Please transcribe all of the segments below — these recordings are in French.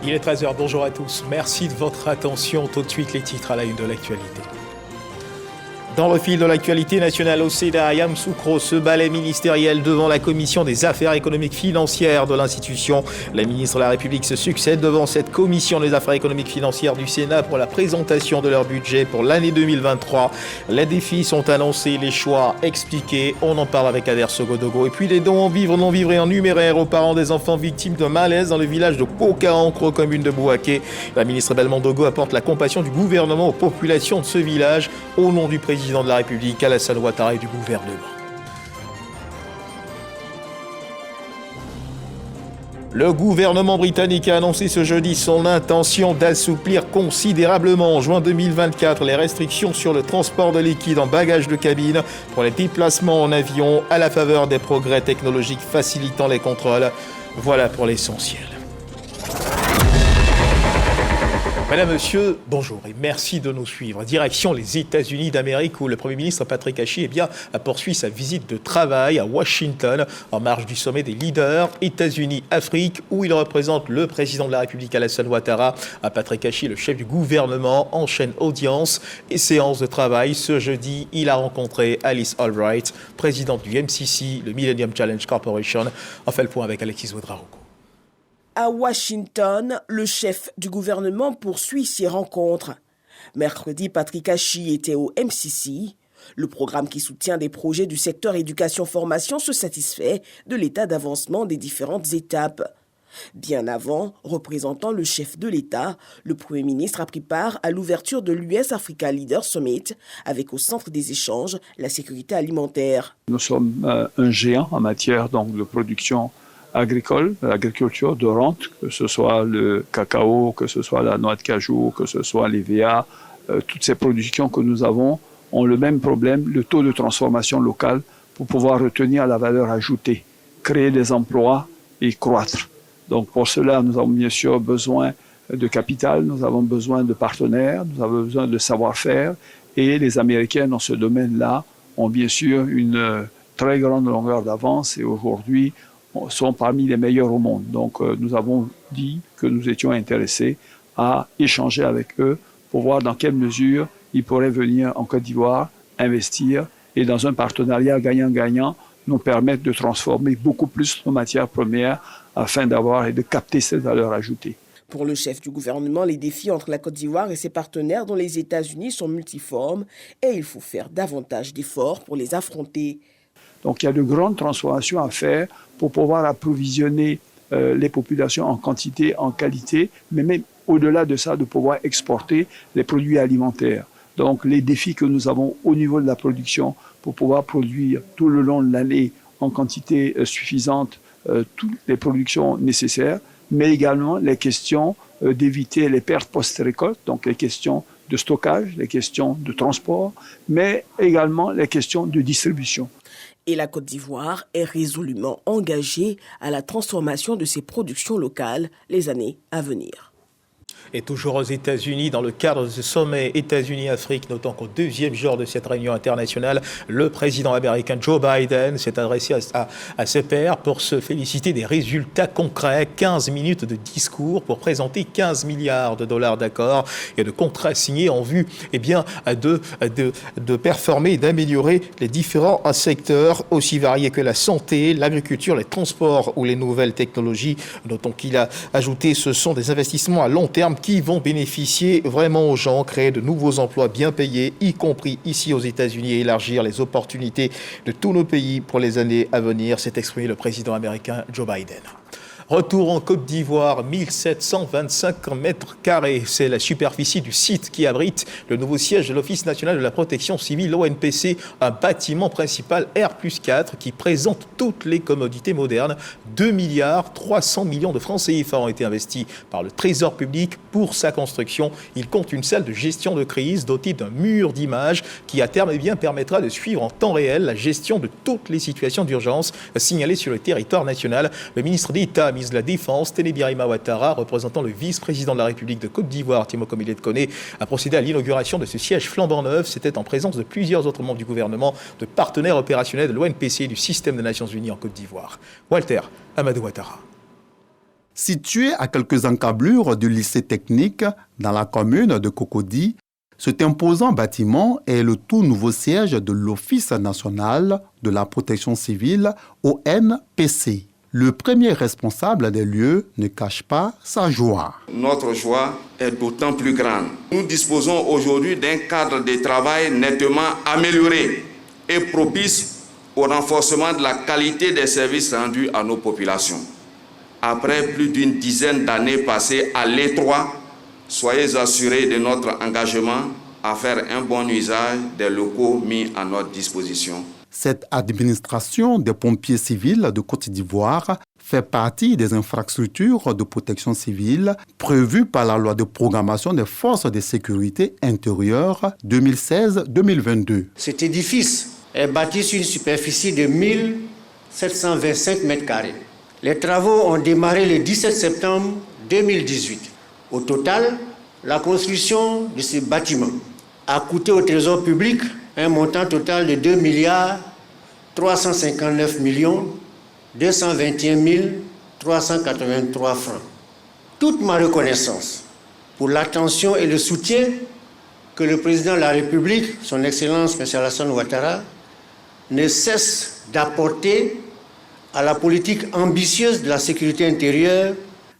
Il est 13h, bonjour à tous. Merci de votre attention. Tout de suite, les titres à la une de l'actualité. Dans le fil de l'actualité nationale au Sénat, Yamoussoukro se balaie ministériel devant la commission des affaires économiques financières de l'institution. Les ministres de la République se succèdent devant cette commission des affaires économiques financières du Sénat pour la présentation de leur budget pour l'année 2023. Les défis sont annoncés, les choix expliqués. On en parle avec Ader Sogodogo. Et puis les dons en vivres, non vivres et en numéraire aux parents des enfants victimes d'un malaise dans le village de Kokankro, commune de Bouaké. La ministre Belmondo apporte la compassion du gouvernement aux populations de ce village au nom du président de la République, Alassane Ouattara, et du gouvernement. Le gouvernement britannique a annoncé ce jeudi son intention d'assouplir considérablement en juin 2024 les restrictions sur le transport de liquide en bagages de cabine pour les déplacements en avion à la faveur des progrès technologiques facilitant les contrôles. Voilà pour l'essentiel. Madame, Monsieur, bonjour et merci de nous suivre. Direction les États-Unis d'Amérique où le Premier ministre Patrick Hashi poursuit sa visite de travail à Washington en marge du sommet des leaders États-Unis-Afrique où il représente le président de la République Alassane Ouattara. Patrick Hashi, le chef du gouvernement, enchaîne audience et séance de travail. Ce jeudi, il a rencontré Alice Albright, présidente du MCC, le Millennium Challenge Corporation. On fait le point avec Alexis Ouedraogo. À Washington, le chef du gouvernement poursuit ses rencontres. Mercredi, Patrick Hashi était au MCC. Le programme qui soutient des projets du secteur éducation-formation se satisfait de l'état d'avancement des différentes étapes. Bien avant, représentant le chef de l'État, le Premier ministre a pris part à l'ouverture de l'US Africa Leaders Summit avec au centre des échanges la sécurité alimentaire. Nous sommes un géant en matière de production agricole, l'agriculture de rente, que ce soit le cacao, que ce soit la noix de cajou, que ce soit l'EVA, toutes ces productions que nous avons ont le même problème, le taux de transformation local pour pouvoir retenir la valeur ajoutée, créer des emplois et croître. Donc pour cela, nous avons bien sûr besoin de capital, nous avons besoin de partenaires, nous avons besoin de savoir-faire et les Américains dans ce domaine-là ont bien sûr une très grande longueur d'avance et aujourd'hui sont parmi les meilleurs au monde. Donc nous avons dit que nous étions intéressés à échanger avec eux pour voir dans quelle mesure ils pourraient venir en Côte d'Ivoire, investir et dans un partenariat gagnant-gagnant nous permettre de transformer beaucoup plus nos matières premières afin d'avoir et de capter cette valeur ajoutée. Pour le chef du gouvernement, les défis entre la Côte d'Ivoire et ses partenaires dont les États-Unis sont multiformes et il faut faire davantage d'efforts pour les affronter. Donc il y a de grandes transformations à faire pour pouvoir approvisionner les populations en quantité, en qualité, mais même au-delà de ça, de pouvoir exporter les produits alimentaires. Donc les défis que nous avons au niveau de la production pour pouvoir produire tout le long de l'année en quantité suffisante toutes les productions nécessaires, mais également les questions d'éviter les pertes post-récolte, donc les questions de stockage, les questions de transport, mais également les questions de distribution. Et la Côte d'Ivoire est résolument engagée à la transformation de ses productions locales les années à venir. Et toujours aux États-Unis, dans le cadre de ce sommet États-Unis-Afrique, notons qu'au deuxième jour de cette réunion internationale, le président américain Joe Biden s'est adressé à ses pairs pour se féliciter des résultats concrets. 15 minutes de discours pour présenter 15 milliards de dollars d'accords et de contrats signés en vue de performer et d'améliorer les différents secteurs aussi variés que la santé, l'agriculture, les transports ou les nouvelles technologies. Notons qu'il a ajouté ce sont des investissements à long terme qui vont bénéficier vraiment aux gens, créer de nouveaux emplois bien payés, y compris ici aux États-Unis, et élargir les opportunités de tous nos pays pour les années à venir, s'est exprimé le président américain Joe Biden. Retour en Côte d'Ivoire, 1725 mètres carrés. C'est la superficie du site qui abrite le nouveau siège de l'Office national de la protection civile, ONPC, un bâtiment principal R+4 qui présente toutes les commodités modernes. 2 milliards 300 millions de francs CFA ont été investis par le Trésor public pour sa construction. Il compte une salle de gestion de crise dotée d'un mur d'images qui à terme permettra de suivre en temps réel la gestion de toutes les situations d'urgence signalées sur le territoire national. Le ministre d'État, ministre de la Défense, Téné-Birima Ouattara, représentant le vice-président de la République de Côte d'Ivoire, Timo Komile Koné, a procédé à l'inauguration de ce siège flambant neuf. C'était en présence de plusieurs autres membres du gouvernement, de partenaires opérationnels de l'ONPC et du système des Nations Unies en Côte d'Ivoire. Walter Amadou Ouattara. Situé à quelques encablures du lycée technique dans la commune de Cocody, cet imposant bâtiment est le tout nouveau siège de l'Office national de la protection civile, ONPC. Le premier responsable des lieux ne cache pas sa joie. Notre joie est d'autant plus grande. Nous disposons aujourd'hui d'un cadre de travail nettement amélioré et propice au renforcement de la qualité des services rendus à nos populations. Après plus d'une dizaine d'années passées à l'étroit, soyez assurés de notre engagement à faire un bon usage des locaux mis à notre disposition. Cette administration des pompiers civils de Côte d'Ivoire fait partie des infrastructures de protection civile prévues par la loi de programmation des forces de sécurité intérieure 2016-2022. Cet édifice est bâti sur une superficie de 1725 mètres carrés. Les travaux ont démarré le 17 septembre 2018. Au total, la construction de ce bâtiment a coûté au Trésor public un montant total de 2 359 221 383 francs. Toute ma reconnaissance pour l'attention et le soutien que le président de la République, son Excellence M. Alassane Ouattara, ne cesse d'apporter à la politique ambitieuse de la sécurité intérieure.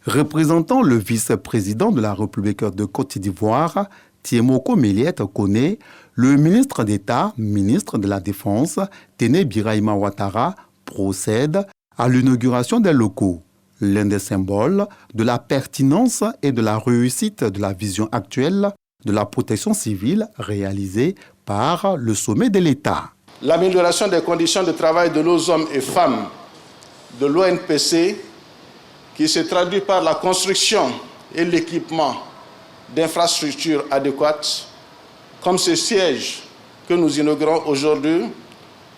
Représentant le vice-président de la République de Côte d'Ivoire, Thiemoko Méliette Koné, le ministre d'État, ministre de la Défense, Téné Birahima Ouattara, procède à l'inauguration des locaux, l'un des symboles de la pertinence et de la réussite de la vision actuelle de la protection civile réalisée par le sommet de l'État. L'amélioration des conditions de travail de nos hommes et femmes de l'ONPC, qui se traduit par la construction et l'équipement d'infrastructures adéquates, comme ce siège que nous inaugurons aujourd'hui,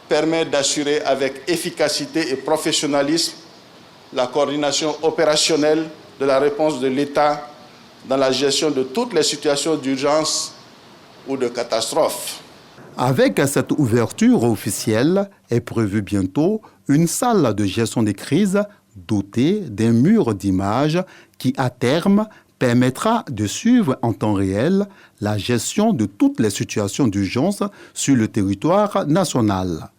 permet d'assurer avec efficacité et professionnalisme la coordination opérationnelle de la réponse de l'État dans la gestion de toutes les situations d'urgence ou de catastrophe. Avec cette ouverture officielle est prévue bientôt une salle de gestion des crises dotée d'un mur d'images qui, à terme, permettra de suivre en temps réel la gestion de toutes les situations d'urgence sur le territoire national.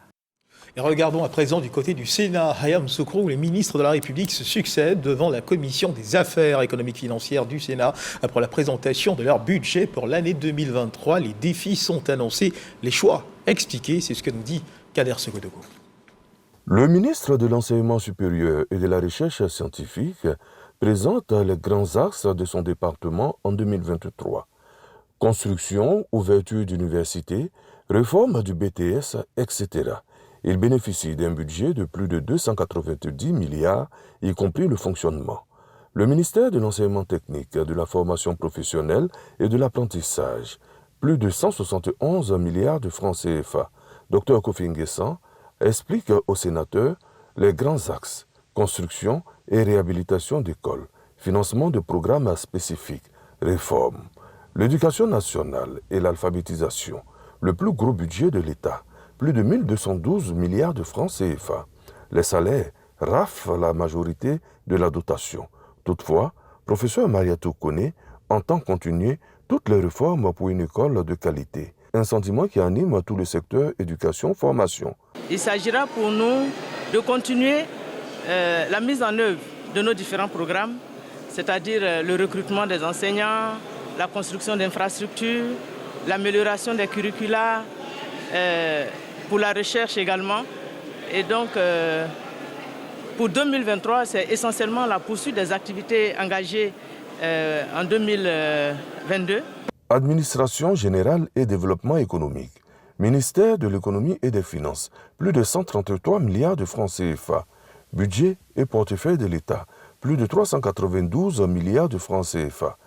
Et regardons à présent du côté du Sénat. Hayam Soukrou, où les ministres de la République se succèdent devant la Commission des affaires économiques financières du Sénat. Après la présentation de leur budget pour l'année 2023, les défis sont annoncés, les choix expliqués. C'est ce que nous dit Kader Segodogo. Le ministre de l'Enseignement supérieur et de la Recherche scientifique présente les grands axes de son département en 2023. Construction, ouverture d'universités, réforme du BTS, etc. Il bénéficie d'un budget de plus de 290 milliards, y compris le fonctionnement. Le ministère de l'Enseignement technique, de la formation professionnelle et de l'apprentissage, plus de 171 milliards de francs CFA. Dr Kofi Nguessan explique aux sénateurs les grands axes, construction et réhabilitation d'écoles, financement de programmes spécifiques, réformes, l'éducation nationale et l'alphabétisation, le plus gros budget de l'État, plus de 1212 milliards de francs CFA. Les salaires raflent la majorité de la dotation. Toutefois, professeur Mariatou Koné entend continuer toutes les réformes pour une école de qualité. Un sentiment qui anime tout le secteur éducation-formation. Il s'agira pour nous de continuer la mise en œuvre de nos différents programmes, c'est-à-dire le recrutement des enseignants, la construction d'infrastructures, l'amélioration des curricula, pour la recherche également. Et donc, pour 2023, c'est essentiellement la poursuite des activités engagées en 2022. Administration générale et développement économique. Ministère de l'économie et des finances, plus de 133 milliards de francs CFA. Budget et portefeuille de l'État, plus de 392 milliards de francs CFA.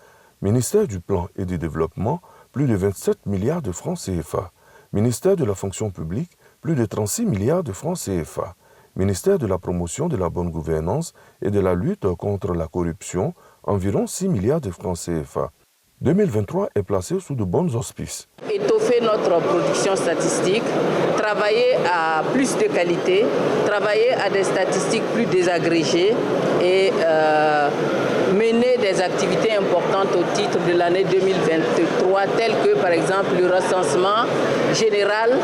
Ministère du plan et du développement, plus de 27 milliards de francs CFA. Ministère de la fonction publique, plus de 36 milliards de francs CFA. Ministère de la promotion de la bonne gouvernance et de la lutte contre la corruption, environ 6 milliards de francs CFA. 2023 est placé sous de bons auspices. Étoffer notre production statistique, travailler à plus de qualité, travailler à des statistiques plus désagrégées et mener des activités importantes au titre de l'année 2023, telles que par exemple le recensement général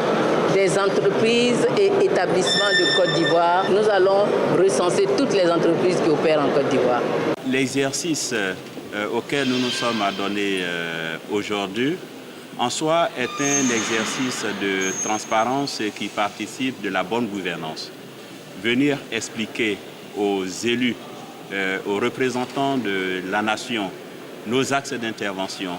des entreprises et établissements de Côte d'Ivoire. Nous allons recenser toutes les entreprises qui opèrent en Côte d'Ivoire. L'exercice auquel nous nous sommes adonnés aujourd'hui, en soi, est un exercice de transparence qui participe de la bonne gouvernance. Venir expliquer aux élus, aux représentants de la nation, nos axes d'intervention,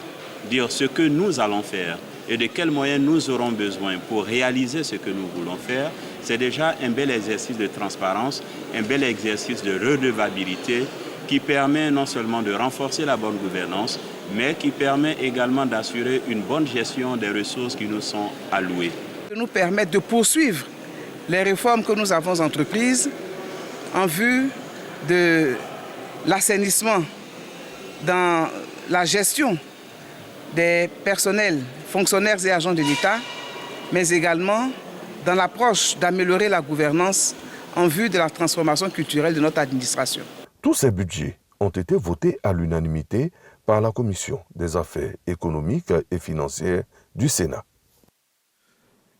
dire ce que nous allons faire et de quels moyens nous aurons besoin pour réaliser ce que nous voulons faire, c'est déjà un bel exercice de transparence, un bel exercice de redevabilité qui permet non seulement de renforcer la bonne gouvernance, mais qui permet également d'assurer une bonne gestion des ressources qui nous sont allouées. Ça nous permet de poursuivre les réformes que nous avons entreprises en vue de l'assainissement dans la gestion des personnels, fonctionnaires et agents de l'État, mais également dans l'approche d'améliorer la gouvernance en vue de la transformation culturelle de notre administration. Tous ces budgets ont été votés à l'unanimité par la Commission des affaires économiques et financières du Sénat.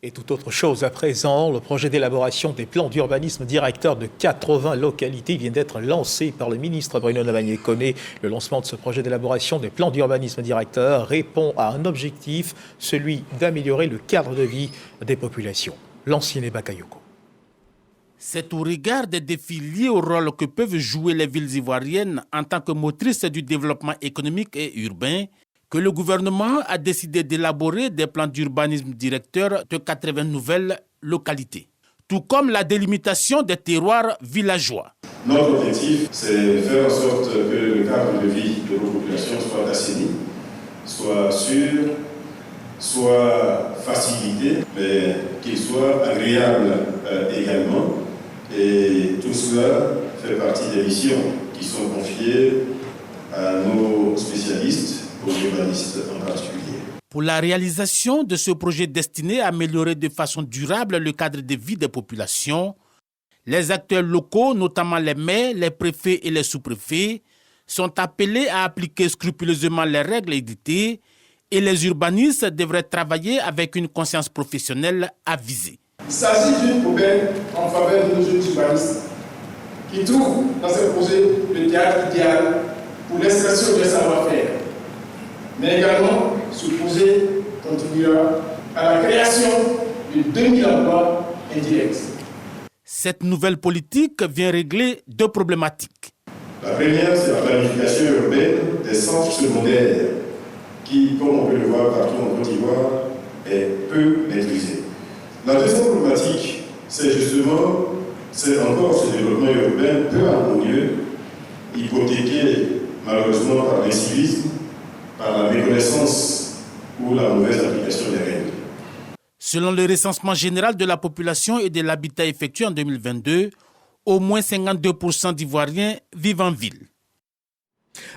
Et toute autre chose à présent, le projet d'élaboration des plans d'urbanisme directeur de 80 localités vient d'être lancé par le ministre Bruno Lavagné-Koné. Le lancement de ce projet d'élaboration des plans d'urbanisme directeur répond à un objectif, celui d'améliorer le cadre de vie des populations. L'ancien Bakayoko. C'est au regard des défis liés au rôle que peuvent jouer les villes ivoiriennes en tant que motrices du développement économique et urbain que le gouvernement a décidé d'élaborer des plans d'urbanisme directeurs de 80 nouvelles localités, tout comme la délimitation des terroirs villageois. Notre objectif, c'est de faire en sorte que le cadre de vie de nos populations soit assaini, soit sûr, soit facilité, mais qu'il soit agréable également. Et tout cela fait partie des missions qui sont confiées à nos spécialistes, aux urbanistes en particulier. Pour la réalisation de ce projet destiné à améliorer de façon durable le cadre de vie des populations, les acteurs locaux, notamment les maires, les préfets et les sous-préfets, sont appelés à appliquer scrupuleusement les règles éditées et les urbanistes devraient travailler avec une conscience professionnelle avisée. Il s'agit d'une poubelle en faveur de nos jeunes urbanistes qui trouvent dans ce projet le théâtre idéal pour l'expression des savoir-faire. Mais également, ce projet contribuera à la création de 2000 emplois indirects. Cette nouvelle politique vient régler deux problématiques. La première, c'est la planification urbaine des centres secondaires qui, comme on peut le voir partout en Côte d'Ivoire, est peu maîtrisée. La deuxième problématique, c'est justement, c'est encore ce développement urbain peu harmonieux, hypothéqué malheureusement par l'incivisme, par la méconnaissance ou la mauvaise application des règles. Selon le recensement général de la population et de l'habitat effectué en 2022, au moins 52% d'Ivoiriens vivent en ville.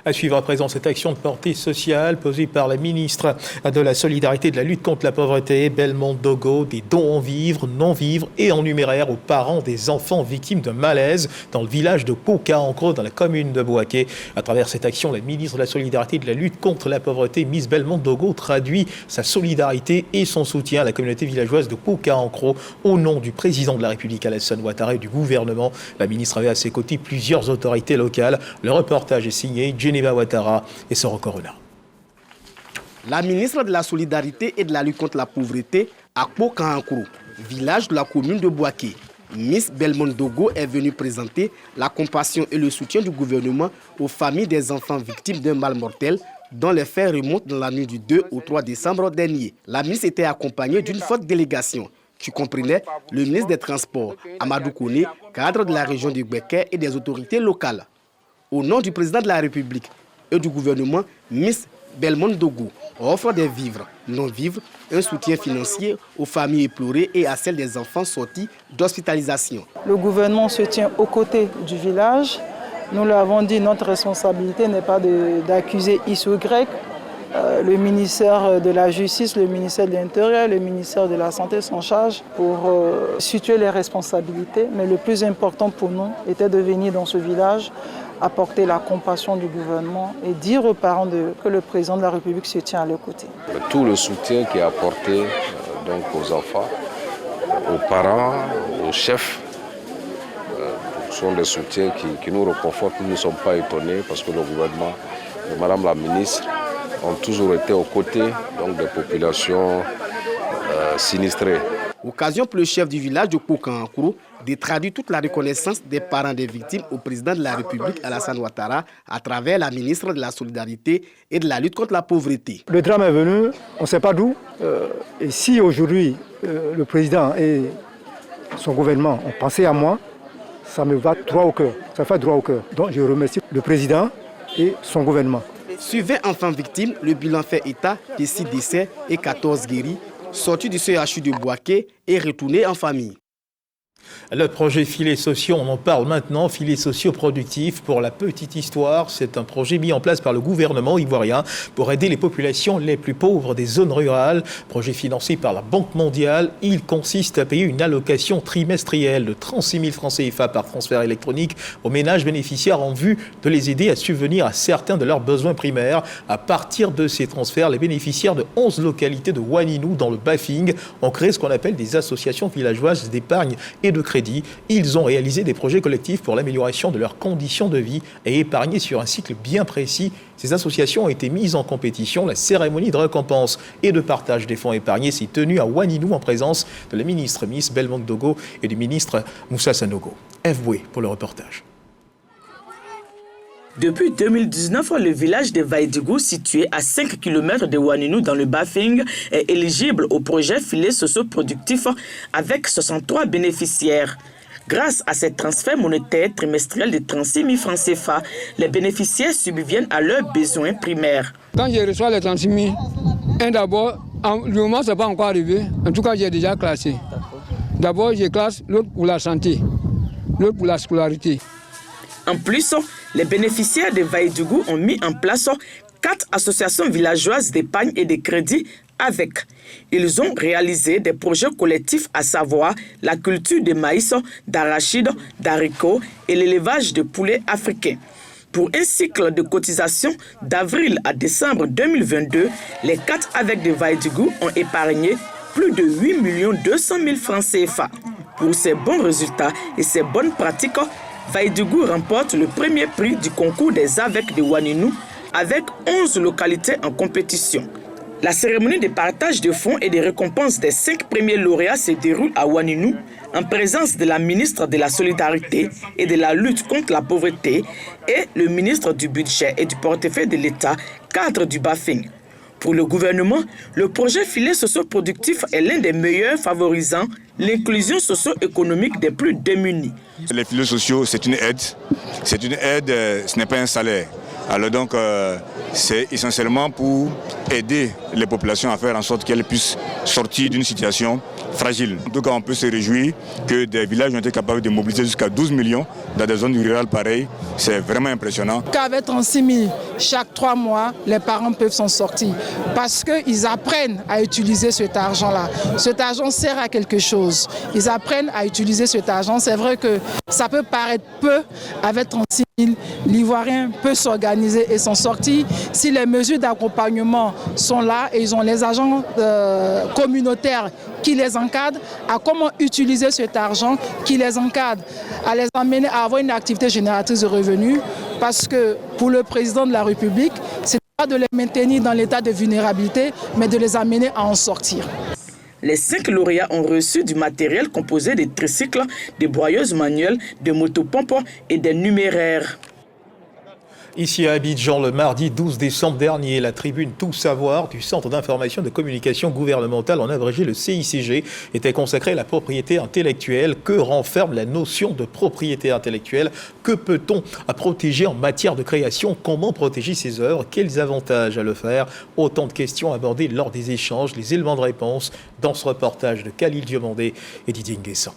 À suivre à présent cette action de portée sociale posée par la ministre de la Solidarité et de la lutte contre la pauvreté, Belmondo Dogo, des dons en vivres, non-vivres et en numéraire aux parents des enfants victimes de malaise dans le village de Pouka-Ankro, dans la commune de Bouaké. À travers cette action, la ministre de la Solidarité et de la lutte contre la pauvreté, Miss Belmondo Dogo, traduit sa solidarité et son soutien à la communauté villageoise de Pouka-Ankro au nom du président de la République, Alassane Ouattara, et du gouvernement. La ministre avait à ses côtés plusieurs autorités locales. Le reportage est signé Geneva Ouattara et Soro Corona. La ministre de la Solidarité et de la lutte contre la pauvreté à Pouka-Ankro, village de la commune de Bouaké. Miss Belmondo Dogo est venue présenter la compassion et le soutien du gouvernement aux familles des enfants victimes d'un mal mortel dont les faits remontent dans la nuit du 2 au 3 décembre dernier. La ministre était accompagnée d'une forte délégation qui comprenait le ministre des Transports, Amadou Koné, cadre de la région du Béké et des autorités locales. Au nom du président de la République et du gouvernement, Miss Belmondo Dogo offre des vivres, non-vivres, un soutien financier aux familles éplorées et à celles des enfants sortis d'hospitalisation. Le gouvernement se tient aux côtés du village. Nous l'avons dit, notre responsabilité n'est pas d'accuser X ou Y. Le ministère de la Justice, le ministère de l'Intérieur, le ministère de la Santé sont en charge pour situer les responsabilités. Mais le plus important pour nous était de venir dans ce village, apporter la compassion du gouvernement et dire aux parents que le président de la République se tient à leur côté. Tout le soutien qui est apporté donc aux enfants, aux parents, aux chefs, sont des soutiens qui nous reconfortent. Nous ne sommes pas étonnés parce que le gouvernement et Madame la ministre ont toujours été aux côtés donc, des populations sinistrées. Occasion pour le chef du village de Kokankourou de traduire toute la reconnaissance des parents des victimes au président de la République Alassane Ouattara à travers la ministre de la Solidarité et de la lutte contre la pauvreté. Le drame est venu, on ne sait pas d'où. Et si aujourd'hui le président et son gouvernement ont pensé à moi, ça me va droit au cœur. Ça fait droit au cœur. Donc je remercie le président et son gouvernement. Sur 20 enfants victimes, le bilan fait état de 6 décès et 14 guéris, sortis du CHU de Bouaké et retournés en famille. Le projet Filets sociaux, on en parle maintenant, Filets sociaux productifs. Pour la petite histoire, c'est un projet mis en place par le gouvernement ivoirien pour aider les populations les plus pauvres des zones rurales. Projet financé par la Banque mondiale. Il consiste à payer une allocation trimestrielle de 36 000 francs CFA par transfert électronique aux ménages bénéficiaires en vue de les aider à subvenir à certains de leurs besoins primaires. À partir de ces transferts, les bénéficiaires de 11 localités de Ouaninou dans le Bafing ont créé ce qu'on appelle des associations villageoises d'épargne et de crédit. Ils ont réalisé des projets collectifs pour l'amélioration de leurs conditions de vie et épargné sur un cycle bien précis. Ces associations ont été mises en compétition. La cérémonie de récompense et de partage des fonds épargnés s'est tenue à Ouaninou en présence de la ministre Miss Belmondo Dogo et du ministre Moussa Sanogo. F. Boué pour le reportage. Depuis 2019, le village de Vaïdigou, situé à 5 km de Ouaninou dans le Bafing, est éligible au projet Filets socio-productifs avec 63 bénéficiaires. Grâce à ces transferts monétaires trimestriels de 36 000 francs CFA, les bénéficiaires subviennent à leurs besoins primaires. Quand je reçois les 36 000, d'abord, le moment n'est pas encore arrivé, en tout cas j'ai déjà classé. D'abord je classe, l'autre pour la santé, l'autre pour la scolarité. En plus, les bénéficiaires de Vaïdougou ont mis en place 4 associations villageoises d'épargne et de crédit avec. Ils ont réalisé des projets collectifs, à savoir la culture de maïs, d'arachide, d'haricots et l'élevage de poulets africains. Pour un cycle de cotisation d'avril à décembre 2022, les 4 avec de Vaïdougou ont épargné plus de 8 200 000 francs CFA. Pour ces bons résultats et ces bonnes pratiques, Vaïdougou remporte le premier prix du concours des AVEC de Ouaninou avec 11 localités en compétition. La cérémonie de partage de fonds et de récompenses des 5 premiers lauréats se déroule à Ouaninou en présence de la ministre de la Solidarité et de la lutte contre la pauvreté et le ministre du Budget et du portefeuille de l'État, cadre du Bafing. Pour le gouvernement, le projet Filets socio-productifs est l'un des meilleurs favorisant l'inclusion socio-économique des plus démunis. Les filets sociaux, c'est une aide. C'est une aide, ce n'est pas un salaire. Alors donc, c'est essentiellement pour aider les populations à faire en sorte qu'elles puissent sortir d'une situation fragile. En tout cas, on peut se réjouir que des villages ont été capables de mobiliser jusqu'à 12 millions dans des zones rurales pareilles. C'est vraiment impressionnant. Qu'avec 36 000, chaque 3 mois, les parents peuvent s'en sortir parce qu'ils apprennent à utiliser cet argent-là. Cet argent sert à quelque chose. Ils apprennent à utiliser cet argent. C'est vrai que ça peut paraître peu. Avec 36 000, l'Ivoirien peut s'organiser et s'en sortir si les mesures d'accompagnement sont là et ils ont les agents communautaires qui les encadrent à comment utiliser cet argent, qui les encadre, à les amener à avoir une activité génératrice de revenus parce que pour le président de la République, ce n'est pas de les maintenir dans l'état de vulnérabilité, mais de les amener à en sortir. Les 5 lauréats ont reçu du matériel composé de tricycles, de broyeuses manuelles, de motopompes et des numéraires. Ici à Abidjan, le mardi 12 décembre dernier, la tribune Tout Savoir du Centre d'information de communication gouvernementale, en abrégé le CICG, était consacrée à la propriété intellectuelle. Que renferme la notion de propriété intellectuelle? Que peut-on protéger en matière de création? Comment protéger ses œuvres? Quels avantages à le faire? Autant de questions abordées lors des échanges, les éléments de réponse dans ce reportage de Khalil Diomandé et Didier Nguessan.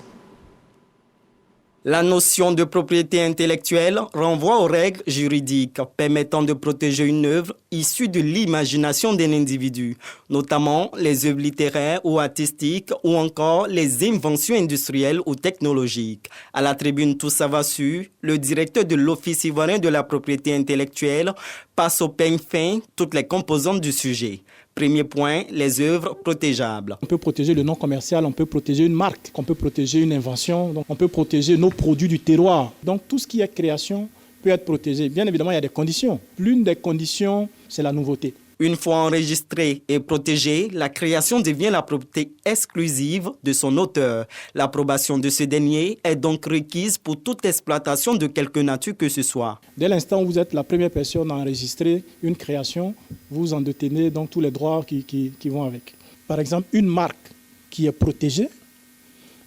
La notion de propriété intellectuelle renvoie aux règles juridiques permettant de protéger une œuvre issue de l'imagination d'un individu, notamment les œuvres littéraires ou artistiques ou encore les inventions industrielles ou technologiques. À la tribune Tout ça va su, le directeur de l'Office ivoirien de la propriété intellectuelle passe au peigne fin toutes les composantes du sujet. Premier point, les œuvres protégeables. On peut protéger le nom commercial, on peut protéger une marque, on peut protéger une invention, donc on peut protéger nos produits du terroir. Donc tout ce qui est création peut être protégé. Bien évidemment, il y a des conditions. L'une des conditions, c'est la nouveauté. Une fois enregistrée et protégée, la création devient la propriété exclusive de son auteur. L'approbation de ce dernier est donc requise pour toute exploitation de quelque nature que ce soit. Dès l'instant où vous êtes la première personne à enregistrer une création, vous en détenez donc tous les droits qui vont avec. Par exemple, une marque qui est protégée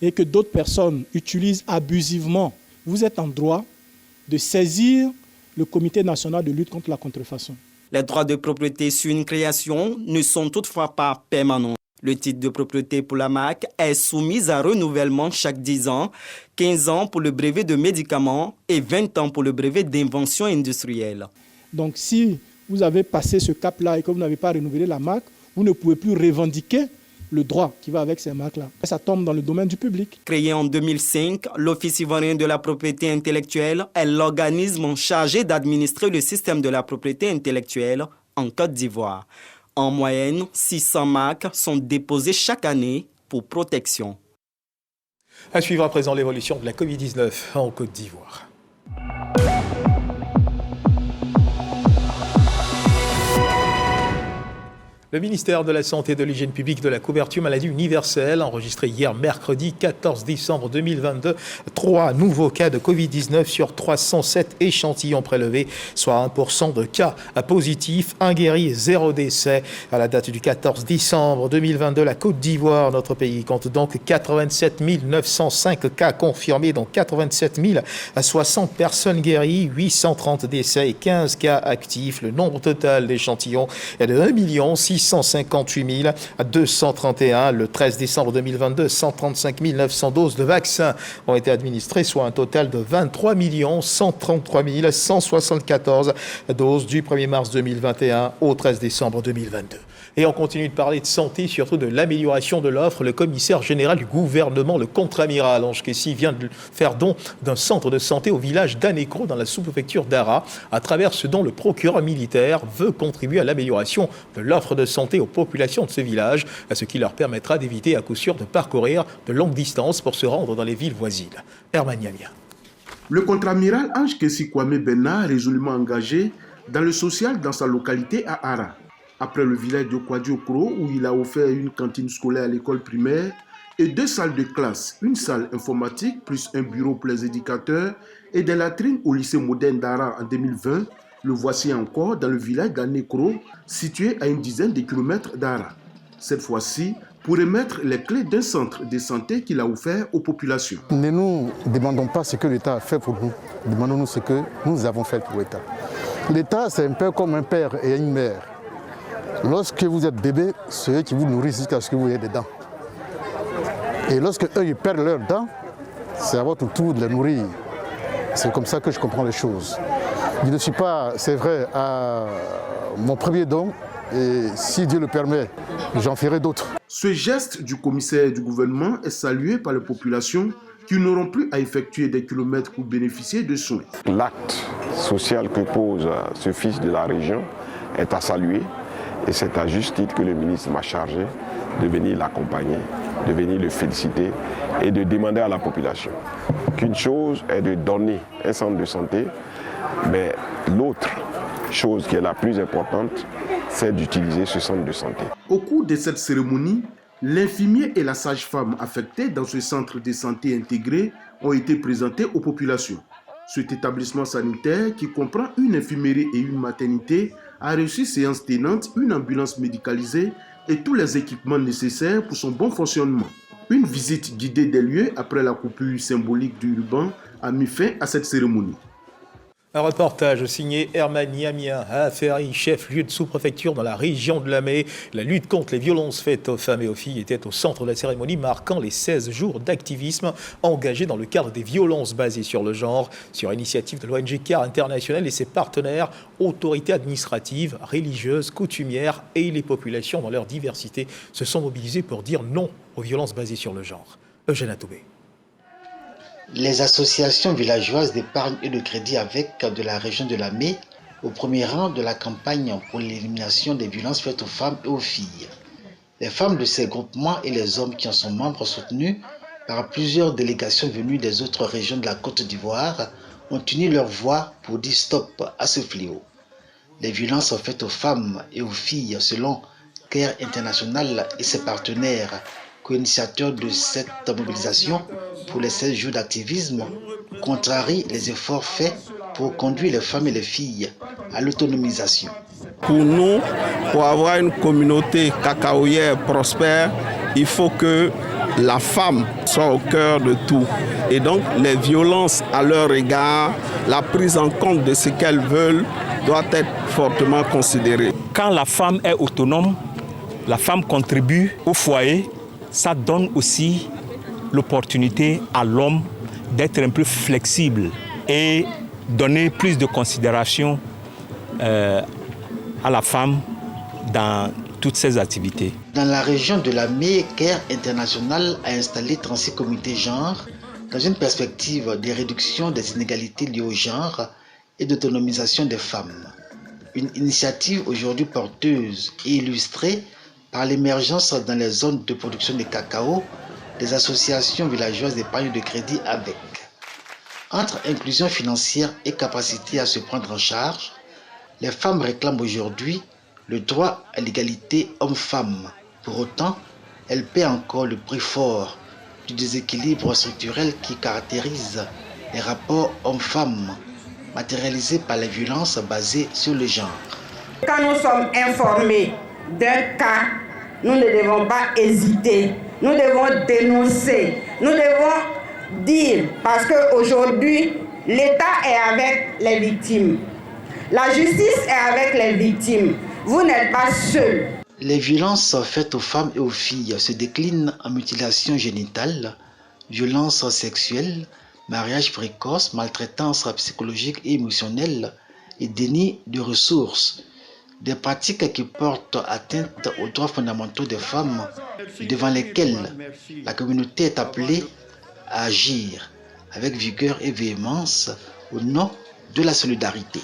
et que d'autres personnes utilisent abusivement, vous êtes en droit de saisir le Comité national de lutte contre la contrefaçon. Les droits de propriété sur une création ne sont toutefois pas permanents. Le titre de propriété pour la marque est soumis à renouvellement chaque 10 ans, 15 ans pour le brevet de médicaments et 20 ans pour le brevet d'invention industrielle. Donc si vous avez passé ce cap-là et que vous n'avez pas renouvelé la marque, vous ne pouvez plus revendiquer le droit qui va avec ces marques-là. Ça tombe dans le domaine du public. Créé en 2005, l'Office ivoirien de la propriété intellectuelle est l'organisme chargé d'administrer le système de la propriété intellectuelle en Côte d'Ivoire. En moyenne, 600 marques sont déposées chaque année pour protection. À suivre à présent l'évolution de la Covid-19 en Côte d'Ivoire. Le ministère de la Santé et de l'Hygiène publique de la couverture maladie universelle a enregistré hier mercredi 14 décembre 2022 3 nouveaux cas de Covid-19 sur 307 échantillons prélevés, soit 1% de cas positifs, 1 guéri et 0 décès. À la date du 14 décembre 2022, la Côte d'Ivoire, notre pays, compte donc 87 905 cas confirmés, dont 87 060 personnes guéries, 830 décès et 15 cas actifs. Le nombre total d'échantillons est de 1 658 231. Le 13 décembre 2022, 135 900 doses de vaccins ont été administrées, soit un total de 23 133 174 doses du 1er mars 2021 au 13 décembre 2022. Et on continue de parler de santé, surtout de l'amélioration de l'offre. Le commissaire général du gouvernement, le contre-amiral Ange Kessi, vient de faire don d'un centre de santé au village d'Anekro, dans la sous-préfecture d'Ara, à travers ce dont le procureur militaire veut contribuer à l'amélioration de l'offre de santé aux populations de ce village, ce qui leur permettra d'éviter à coup sûr de parcourir de longues distances pour se rendre dans les villes voisines. Herman Yamia. Le contre-amiral Ange Kessi Kwame Benna, résolument engagé dans le social dans sa localité à Ara. Après le village de Kwadiokro, où il a offert une cantine scolaire à l'école primaire et 2 salles de classe, une salle informatique plus un bureau pour les éducateurs et des latrines au lycée moderne d'Ara en 2020, le voici encore dans le village d'Anekro, situé à une dizaine de kilomètres d'Ara. Cette fois-ci, pour remettre les clés d'un centre de santé qu'il a offert aux populations. Ne nous demandons pas ce que l'État a fait pour nous, demandons-nous ce que nous avons fait pour l'État. L'État, c'est un peu comme un père et une mère. Lorsque vous êtes bébé, c'est eux qui vous nourrissent jusqu'à ce que vous ayez des dents. Et lorsque eux ils perdent leurs dents, c'est à votre tour de les nourrir. C'est comme ça que je comprends les choses. Je ne suis pas, c'est vrai, à mon premier don, et si Dieu le permet, j'en ferai d'autres. Ce geste du commissaire du gouvernement est salué par les populations qui n'auront plus à effectuer des kilomètres pour bénéficier de soins. L'acte social que pose ce fils de la région est à saluer. Et c'est à juste titre que le ministre m'a chargé de venir l'accompagner, de venir le féliciter et de demander à la population qu'une chose est de donner un centre de santé, mais l'autre chose qui est la plus importante, c'est d'utiliser ce centre de santé. Au cours de cette cérémonie, l'infirmier et la sage-femme affectés dans ce centre de santé intégré ont été présentés aux populations. Cet établissement sanitaire, qui comprend une infirmerie et une maternité, a reçu séance tenante, une ambulance médicalisée et tous les équipements nécessaires pour son bon fonctionnement. Une visite guidée des lieux après la coupure symbolique du ruban a mis fin à cette cérémonie. Un reportage signé Herman Yamien à Ferry, chef-lieu de sous-préfecture dans la région de Lamé. La lutte contre les violences faites aux femmes et aux filles était au centre de la cérémonie marquant les 16 jours d'activisme engagés dans le cadre des violences basées sur le genre, sur initiative de l'ONG CARE International et ses partenaires, autorités administratives, religieuses, coutumières et les populations dans leur diversité se sont mobilisées pour dire non aux violences basées sur le genre. Eugène Atoubé. Les associations villageoises d'épargne et de crédit avec de la région de Lamé au premier rang de la campagne pour l'élimination des violences faites aux femmes et aux filles. Les femmes de ces groupements et les hommes qui en sont membres soutenus par plusieurs délégations venues des autres régions de la Côte d'Ivoire ont uni leur voix pour dire stop à ce fléau. Les violences faites aux femmes et aux filles, selon CARE International et ses partenaires, co-initiateurs de cette mobilisation pour les 16 jours d'activisme, contrarient les efforts faits pour conduire les femmes et les filles à l'autonomisation. Pour nous, pour avoir une communauté cacaoyère prospère, il faut que la femme soit au cœur de tout. Et donc, les violences à leur égard, la prise en compte de ce qu'elles veulent, doit être fortement considérée. Quand la femme est autonome, la femme contribue au foyer, ça donne aussi l'opportunité à l'homme d'être un peu flexible et donner plus de considération à la femme dans toutes ses activités. Dans la région de Lamé, CARE International a installé 36 comités genre dans une perspective de réduction des inégalités liées au genre et d'autonomisation des femmes. Une initiative aujourd'hui porteuse et illustrée par l'émergence dans les zones de production de cacao des associations villageoises d'épargne de crédit avec. Entre inclusion financière et capacité à se prendre en charge, les femmes réclament aujourd'hui le droit à l'égalité homme-femme. Pour autant, elles paient encore le prix fort du déséquilibre structurel qui caractérise les rapports hommes-femmes, matérialisés par les violences basées sur le genre. Quand nous sommes informés d'un cas, nous ne devons pas hésiter, nous devons dénoncer, nous devons dire, parce qu'aujourd'hui, l'État est avec les victimes, la justice est avec les victimes, vous n'êtes pas seuls. Les violences faites aux femmes et aux filles se déclinent en mutilation génitale, violences sexuelles, mariage précoce, maltraitance psychologique et émotionnelle et déni de ressources. Des pratiques qui portent atteinte aux droits fondamentaux des femmes devant lesquelles la communauté est appelée à agir avec vigueur et véhémence au nom de la solidarité.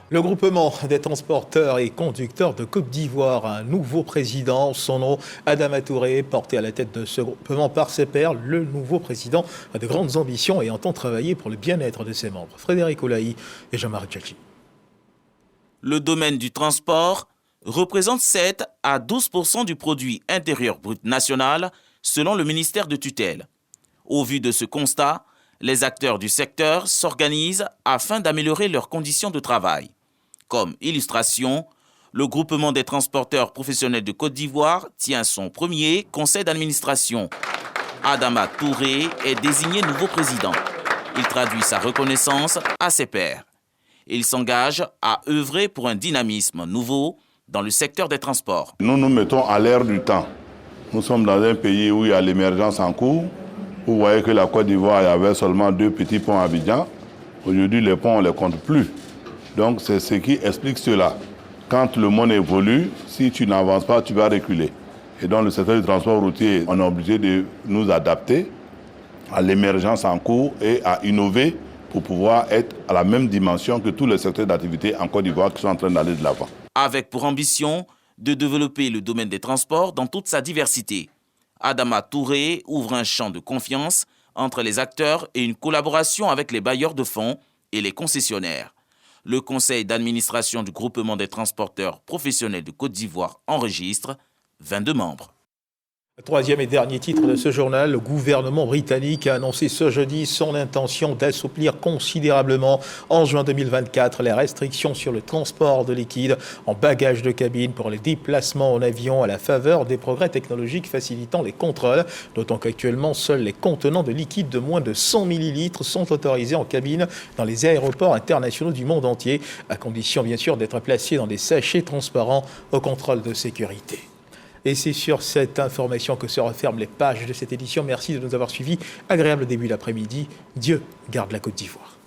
Le groupement des transporteurs et conducteurs de Côte d'Ivoire a un nouveau président. Son nom, Adama Touré, porté à la tête de ce groupement par ses pairs. Le nouveau président a de grandes ambitions et entend travailler pour le bien-être de ses membres. Frédéric Olaï et Jean-Marie Tchalchi. Le domaine du transport représente 7 à 12% du produit intérieur brut national, selon le ministère de tutelle. Au vu de ce constat, les acteurs du secteur s'organisent afin d'améliorer leurs conditions de travail. Comme illustration, le groupement des transporteurs professionnels de Côte d'Ivoire tient son premier conseil d'administration. Adama Touré est désigné nouveau président. Il traduit sa reconnaissance à ses pairs. Il s'engage à œuvrer pour un dynamisme nouveau dans le secteur des transports. Nous nous mettons à l'ère du temps. Nous sommes dans un pays où il y a l'émergence en cours. Vous voyez que la Côte d'Ivoire, il y avait seulement 2 petits ponts à Abidjan. Aujourd'hui, les ponts, on ne les compte plus. Donc, c'est ce qui explique cela. Quand le monde évolue, si tu n'avances pas, tu vas reculer. Et dans le secteur du transport routier, on est obligé de nous adapter à l'émergence en cours et à innover pour pouvoir être à la même dimension que tous les secteurs d'activité en Côte d'Ivoire qui sont en train d'aller de l'avant. Avec pour ambition de développer le domaine des transports dans toute sa diversité. Adama Touré ouvre un champ de confiance entre les acteurs et une collaboration avec les bailleurs de fonds et les concessionnaires. Le conseil d'administration du groupement des transporteurs professionnels de Côte d'Ivoire enregistre 22 membres. Troisième et dernier titre de ce journal, le gouvernement britannique a annoncé ce jeudi son intention d'assouplir considérablement en juin 2024 les restrictions sur le transport de liquide en bagages de cabine pour les déplacements en avion à la faveur des progrès technologiques facilitant les contrôles, d'autant qu'actuellement seuls les contenants de liquide de moins de 100 ml sont autorisés en cabine dans les aéroports internationaux du monde entier, à condition bien sûr d'être placés dans des sachets transparents au contrôle de sécurité. Et c'est sur cette information que se referment les pages de cette édition. Merci de nous avoir suivis. Agréable début d'après-midi. Dieu garde la Côte d'Ivoire.